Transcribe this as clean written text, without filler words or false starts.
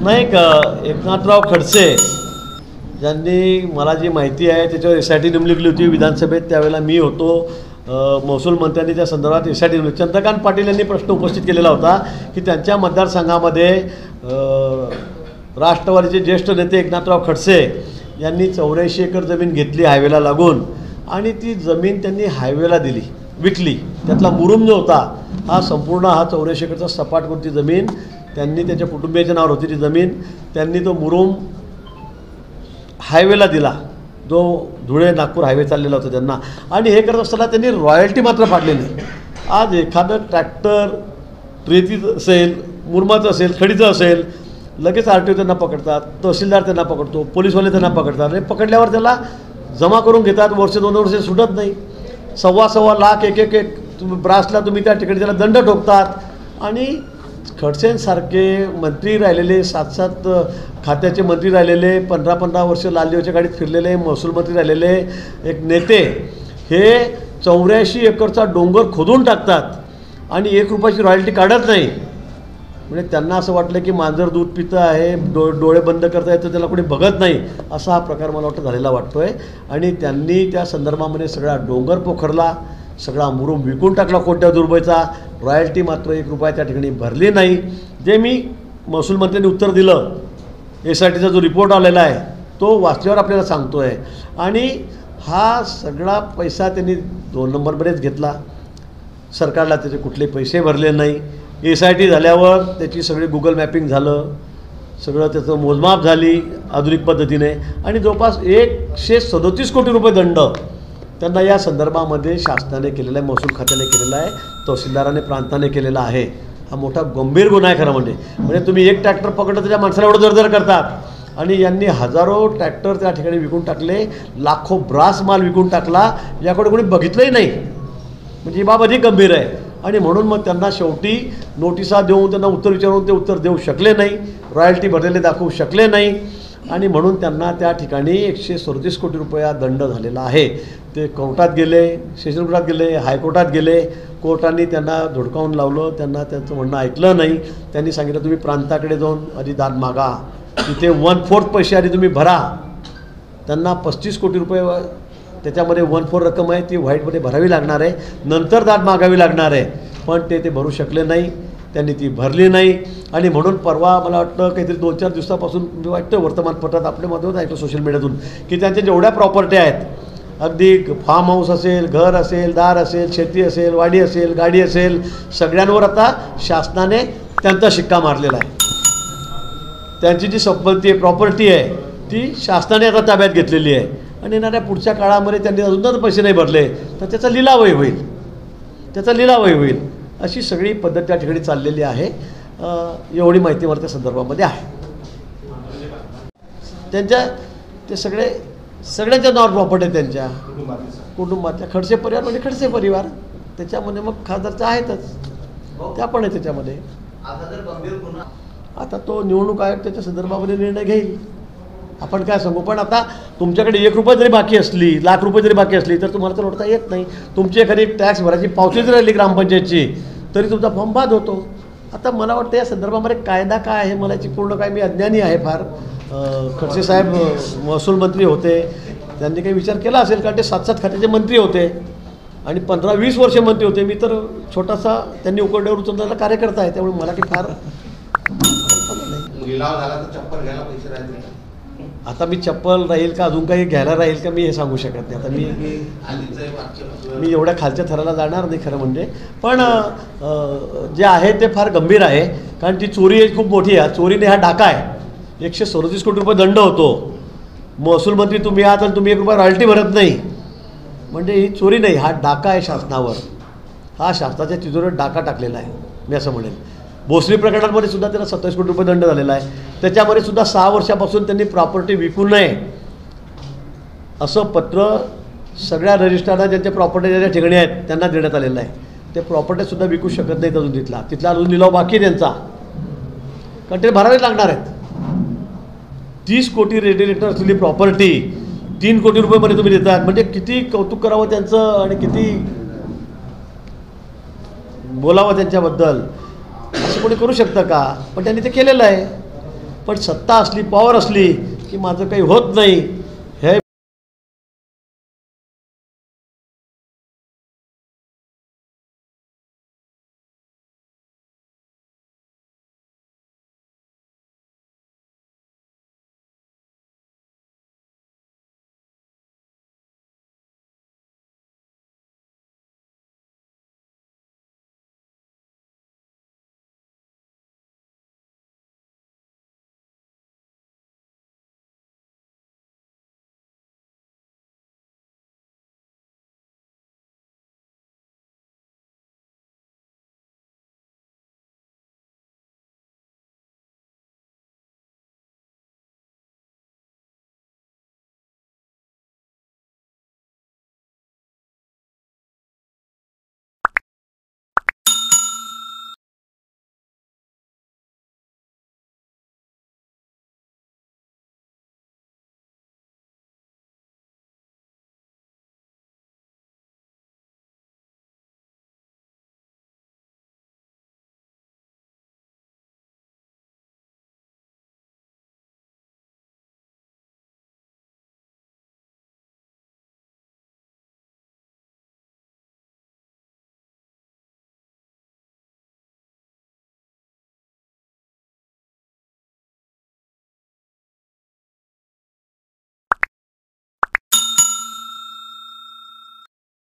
नाही का एकनाथराव खडसे ज्यांनी मला जी माहिती आहे त्याच्यावर SIT नेमली गेली होती विधानसभेत, त्यावेळेला मी होतो. महसूल मंत्र्यांनी त्या संदर्भात SIT नेमली. चंद्रकांत पाटील यांनी प्रश्न उपस्थित केलेला होता की त्यांच्या मतदारसंघामध्ये राष्ट्रवादीचे ज्येष्ठ नेते एकनाथराव खडसे यांनी 84 एकर जमीन घेतली हायवेला लागून आणि ती जमीन त्यांनी हायवेला दिली, विकली. त्यातला मुरुम जो होता हा संपूर्ण 84 एकरचा सपाट कोणती जमीन त्यांनी त्याच्या कुटुंबियाच्या नावावर होती. ती जमीन त्यांनी तो मुरुम हायवेला दिला, जो धुळे नागपूर हायवे चाललेला होता त्यांना. आणि हे करत असताना त्यांनी रॉयल्टी मात्र पाडलेली. आज एखादं ट्रॅक्टर रेतीचं असेल, मुरमाचं असेल, खडीचं असेल, लगेच RTO त्यांना पकडतात, तहसीलदार त्यांना पकडतो, पोलीसवाले त्यांना पकडतात. आणि पकडल्यावर त्याला जमा करून घेतात, वर्ष 2 वर्ष सुटत नाही. 1.25 लाख एक तुम्ही ब्रासला तुम्ही त्या ठिकाणी त्याला दंड ठोकतात. आणि खडसेंसारखे मंत्री राहिलेले, 7 खात्याचे मंत्री राहिलेले, 15 वर्ष लालदेवच्या गाडीत फिरलेले महसूल मंत्री राहिलेले एक नेते हे 84 एकरचा डोंगर खोदून टाकतात आणि 1 रुपयाची रॉयल्टी काढत नाही. म्हणजे त्यांना असं वाटलं की मांजर दूध पितं आहे, डोळे बंद करता येतं, त्याला कोणी बघत नाही, असा हा प्रकार मला वाटतं झालेला वाटतो आहे. आणि त्यांनी त्या संदर्भामध्ये सगळा डोंगर पोखरला, सगळा मुरुम विकून टाकला कोट्यवधी रुपयाचा. रॉयल्टी मात्र 1 रुपया त्या ठिकाणी भरली नाही. जे मी महसूल मंत्र्यांनी उत्तर दिलं, SITचा जो रिपोर्ट आलेला आहे तो वाचल्यावर आपल्याला सांगतो आहे. आणि हा सगळा पैसा त्यांनी 2 नंबरमध्येच घेतला. सरकारला त्याचे कुठले पैसे भरले नाही. SIT झाल्यावर त्याची सगळी गुगल मॅपिंग झालं, सगळं त्याचं मोजमाप झाली आधुनिक पद्धतीने. आणि जवळपास 137 कोटी रुपये दंड त्यांना या संदर्भामध्ये शासनाने केलेला आहे, महसूल खात्याने केलेला आहे, तहसीलदाराने प्रांताने केलेला आहे. हा मोठा गंभीर गुन्हा आहे खरं म्हणजे तुम्ही एक ट्रॅक्टर पकडलं त्याच्या माणसाला एवढं दरदर करतात. आणि यांनी हजारो ट्रॅक्टर त्या ठिकाणी विकून टाकले, लाखो ब्रास माल विकून टाकला, याकडे कोणी बघितलंही नाही. म्हणजे ही बाब अधिक गंभीर आहे. आणि म्हणून मग त्यांना शेवटी नोटिसा देऊन त्यांना उत्तर विचारून ते उत्तर देऊ शकले नाही, रॉयल्टी भरलेले दाखवू शकले नाही. आणि म्हणून त्यांना त्या ठिकाणी 137 कोटी रुपया दंड झालेला आहे. ते कोर्टात गेले, सेशन कोर्टात गेले, हायकोर्टात गेले. कोर्टाने त्यांना धुडकावून लावलं, त्यांना त्यांचं म्हणणं ऐकलं नाही. त्यांनी सांगितलं तुम्ही प्रांताकडे जाऊन आधी दाद मागा, तिथे 1/4 पैसे आधी तुम्ही भरा. त्यांना 35 कोटी रुपये त्याच्यामध्ये 1/4 रक्कम आहे, ती व्हाईटमध्ये भरावी लागणार आहे, नंतर दाद मागावी लागणार आहे. पण ते भरू शकले नाही, त्यांनी ती भरली नाही. आणि म्हणून परवा मला वाटतं काहीतरी 2-4 दिवसापासून मी वाटतं वर्तमानपत्रात आपल्यामध्ये ऐकलं सोशल मीडियातून की त्यांच्या जेवढ्या प्रॉपर्टी आहेत, अगदी फार्म हाऊस असेल, घर असेल, दार असेल, शेती असेल, वाडी असेल, गाडी असेल, सगळ्यांवर आता शासनाने त्यांचा शिक्का मारलेला आहे. त्यांची जी संपत्ती आहे, प्रॉपर्टी आहे, ती शासनाने आता ताब्यात घेतलेली आहे. आणि येणाऱ्या पुढच्या काळामध्ये त्यांनी अजूनच पैसे नाही भरले तर त्याचा लिलावही होईल, अशी सगळी पद्धत त्या ठिकाणी चाललेली आहे. एवढी माहिती मला त्या संदर्भामध्ये आहे. त्यांच्या ते सगळ्यांच्या नावावर प्रॉपर्टी आहे, त्यांच्या कुटुंबातल्या. खडसे परिवार म्हणजे खडसे परिवार, त्याच्यामध्ये मग खासदारचं आहेतच, त्या पण आहे त्याच्यामध्ये. आता तो निवडणूक आयोग त्याच्या संदर्भामध्ये निर्णय घेईल, आपण काय सांगू. पण आता तुमच्याकडे 1 रुपया जरी बाकी असली, लाख रुपये जरी बाकी असली, तर तुम्हाला तर ओढता येत नाही. तुमची एखादी टॅक्स भरायची पावती जरी राहिली ग्रामपंचायतची तरी तुमचा फॉर्म बाद होतो. आता मला वाटतं या संदर्भामध्ये कायदा काय आहे, मला याची पूर्ण काय, मी अज्ञानी आहे फार. खडसे साहेब महसूल मंत्री होते, त्यांनी काही विचार केला असेल, कारण ते 7 खात्याचे मंत्री होते आणि 15-20 वर्ष मंत्री होते. मी तर छोटासा त्यांनी उकडल्यावर उचललेला कार्यकर्ता आहे, त्यामुळे मला काही फार आता मी चप्पल राहील का अजून काही घ्यायला राहील का मी हे सांगू शकत नाही. आता मी एवढ्या खालच्या थराला जाणार नाही खरं म्हणजे. पण जे आहे ते फार गंभीर आहे, कारण ती चोरी खूप मोठी आहे. चोरीने हा डाका आहे. 137 कोटी रुपये दंड होतो. महसूल मंत्री तुम्ही आहात आणि तुम्ही 1 रुपया रॉयल्टी भरत नाही, म्हणजे ही चोरी नाही, हा डाका आहे शासनावर. हा शासनाच्या तिजोरीवर डाका टाकलेला आहे मी असं म्हणेन. भोसरी प्रकरणामध्ये सुद्धा त्याला 27 कोटी रुपये दंड झालेला आहे. त्याच्यामध्ये सुद्धा 6 वर्षापासून त्यांनी प्रॉपर्टी विकू नये असं पत्र सगळ्या रजिस्ट्रारला ज्यांच्या प्रॉपर्टी ज्या ठिकाणी आहेत त्यांना देण्यात आलेलं आहे. ते प्रॉपर्टीसुद्धा विकू शकत नाहीत अजून. तिथला अजून लिलाव बाकी आहे त्यांचा, कारण ते भरावे लागणार आहेत. 30 कोटी रेडिएटर असलेली प्रॉपर्टी 3 कोटी रुपयेमध्ये तुम्ही देतात, म्हणजे किती कौतुक करावं त्यांचं आणि किती बोलावं त्यांच्याबद्दल, असं कोणी करू शकतं का? पण त्यांनी ते केलेलं आहे. पण सत्ता असली, पॉवर असली की माझं काही होत नाही